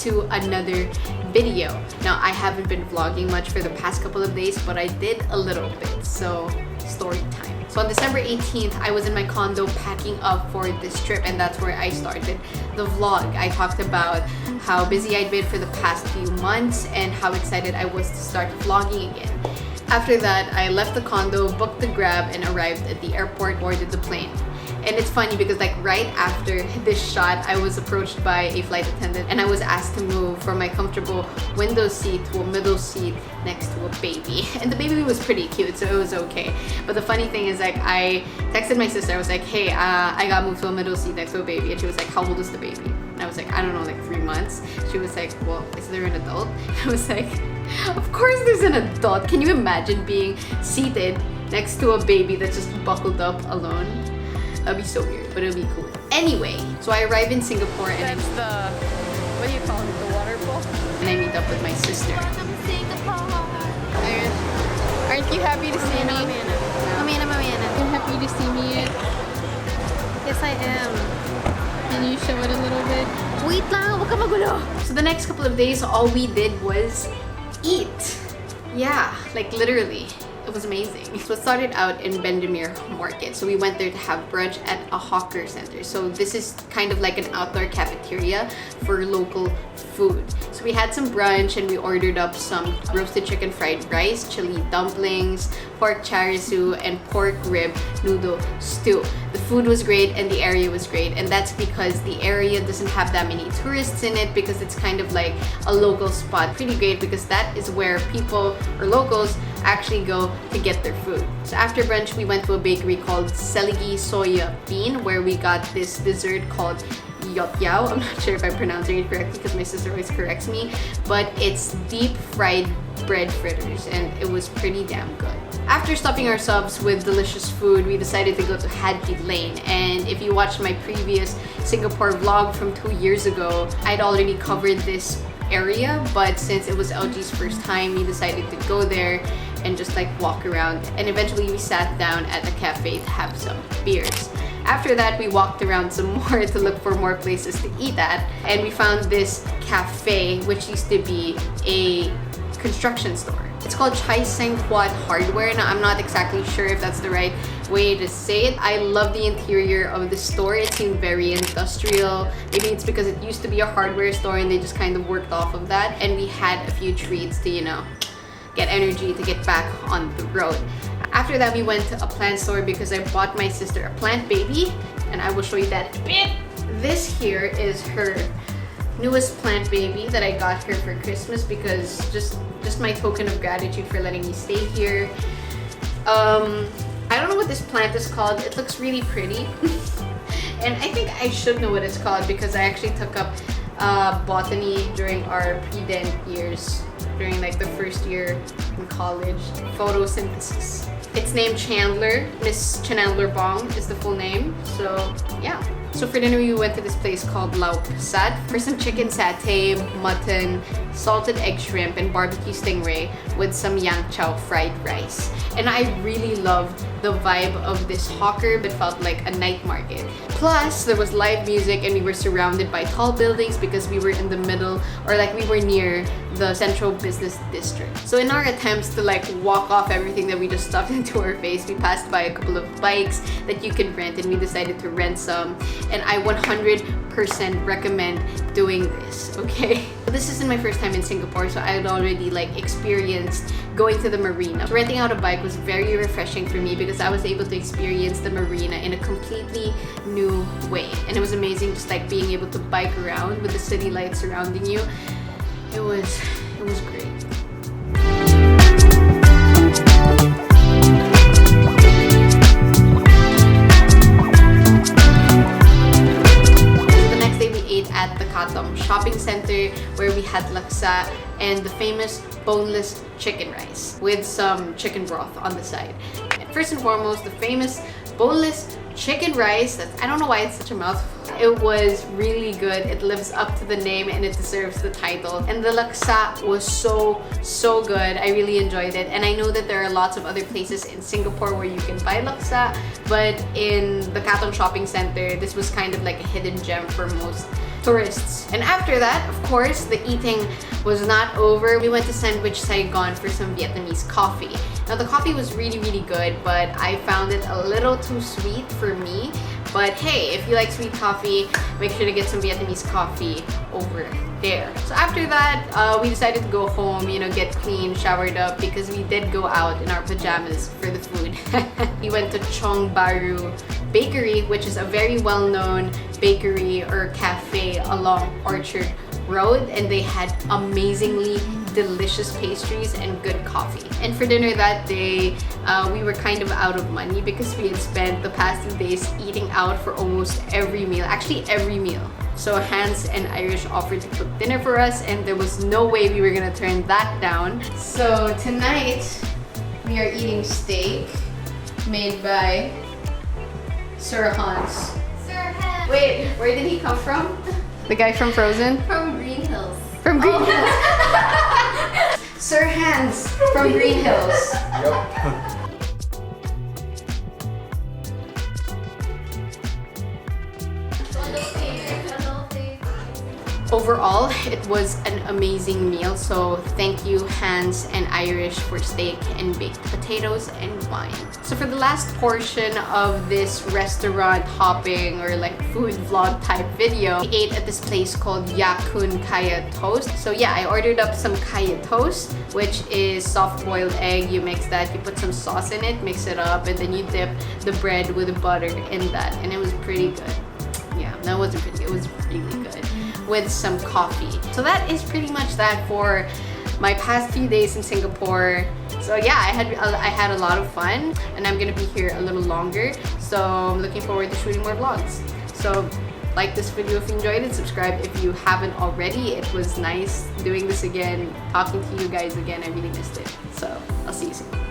to another video. Now, I haven't been vlogging much for the past couple of days, but I did a little bit, so story time. So on December 18th, I was in my condo packing up for this trip, and that's where I started the vlog. I talked about how busy I'd been for the past few months and how excited I was to start vlogging again. After that, I left the condo, booked the Grab, and arrived at the airport, boarded the plane. And it's funny because like right after this shot, I was approached by a flight attendant and I was asked to move from my comfortable window seat to a middle seat next to a baby. And the baby was pretty cute, so it was okay. But the funny thing is, like, I texted my sister. I was like, hey, I got moved to a middle seat next to a baby. And she was like, how old is the baby? And I was like, I don't know, like 3 months. She was like, well, is there an adult? I was like, of course there's an adult. Can you imagine being seated next to a baby that's just buckled up alone? That'd be so weird, but it'll be cool. Anyway, so I arrive in Singapore and that's the, what do you call it, the waterfall? And I meet up with my sister. Welcome to Singapore. Aren't you happy to see me? Mamana. You're happy to see me yet? Yes, I am. Can you show it a little bit? Wait lang, wag ka magulo. So the next couple of days, all we did was eat. Yeah, like literally. It was amazing. So it started out in Bendemeer Market. So we went there to have brunch at a hawker center. So this is kind of like an outdoor cafeteria for local food. So we had some brunch and we ordered up some roasted chicken fried rice, chili dumplings, pork charisu, and pork rib noodle stew. The food was great and the area was great, and that's because the area doesn't have that many tourists in it because it's kind of like a local spot. Pretty great because that is where people or locals actually go to get their food. So after brunch, we went to a bakery called Seligi Soya Bean where we got this dessert called Yop Yao. I'm not sure if I'm pronouncing it correctly because my sister always corrects me, but it's deep fried bread fritters and it was pretty damn good. After stuffing ourselves with delicious food, we decided to go to Haji Lane. And if you watched my previous Singapore vlog from 2 years ago, I'd already covered this area, but since it was LG's first time, we decided to go there and just like walk around, and eventually we sat down at a cafe to have some beers. After that, we walked around some more to look for more places to eat at, and we found this cafe which used to be a construction store. It's called Chai Seng Quad Hardware. Now, I'm not exactly sure if that's the right way to say it. I love the interior of the store. It seemed very industrial. Maybe it's because it used to be a hardware store and they just kind of worked off of that. And we had a few treats to, you know, get energy to get back on the road. After that, we went to a plant store because I bought my sister a plant baby, and I will show you that in a bit. This here is her newest plant baby that I got her for Christmas because just my token of gratitude for letting me stay here. I don't know what this plant is called. It looks really pretty. And I think I should know what it's called because I actually took up botany during our pre-dent years, during like the first year in college. Photosynthesis. It's named Chandler. Miss Chandler Bong is the full name. So yeah. So for dinner, we went to this place called Lau Pasad for some chicken satay, mutton, salted egg shrimp, and barbecue stingray with some yang chow fried rice. And I really loved the vibe of this hawker. It felt like a night market. Plus, there was live music and we were surrounded by tall buildings because we were in the middle, or like we were near the central business district. So in our attempts to like walk off everything that we just stuffed into our face, we passed by a couple of bikes that you could rent, and we decided to rent some. And I 100% recommend doing this, okay? This isn't my first time in Singapore, so I had already like experienced going to the marina. So renting out a bike was very refreshing for me because I was able to experience the marina in a completely new way. And it was amazing just like being able to bike around with the city lights surrounding you. It was great. At the Katong Shopping Center where we had laksa and the famous boneless chicken rice with some chicken broth on the side. And first and foremost, the famous boneless chicken rice. I don't know why it's such a mouthful. It was really good. It lives up to the name and it deserves the title. And the laksa was so good. I really enjoyed it. And I know that there are lots of other places in Singapore where you can buy laksa, but in the Katong Shopping Center, this was kind of like a hidden gem for most tourists. And after that, of course, the eating was not over. We went to Sandwich Saigon for some Vietnamese coffee. Now the coffee was really, really good, but I found it a little too sweet for me. But hey, if you like sweet coffee, make sure to get some Vietnamese coffee over there. So after that, we decided to go home, you know, get clean, showered up, because we did go out in our pajamas for the food. We went to Chong Baru Bakery, which is a very well-known bakery or cafe along Orchard Road, and they had amazingly delicious pastries and good coffee. And for dinner that day, we were kind of out of money because we had spent the past 2 days eating out for almost every meal, actually every meal. So Hans and Irish offered to cook dinner for us, and there was no way we were gonna turn that down. So tonight, we are eating steak made by Sir Hans. Sir Hans. Wait, where did he come from? The guy from Frozen? From Green Hills. From Green Hills. Sir Hans from Green Hills. Yep. Overall, it was an amazing meal, so thank you Hans and Irish for steak and baked potatoes and wine. So for the last portion of this restaurant hopping or like food vlog type video, we ate at this place called Ya Kun Kaya Toast. So yeah, I ordered up some kaya toast, which is soft-boiled egg. You mix that, you put some sauce in it, mix it up, and then you dip the bread with the butter in that, and it was pretty good. Yeah, that wasn't pretty, it was really good. With some coffee. So that is pretty much that for my past few days in Singapore. So yeah, I had a lot of fun, and I'm gonna be here a little longer. So I'm looking forward to shooting more vlogs. So like this video if you enjoyed it, subscribe if you haven't already. It was nice doing this again, talking to you guys again. I really missed it. So I'll see you soon.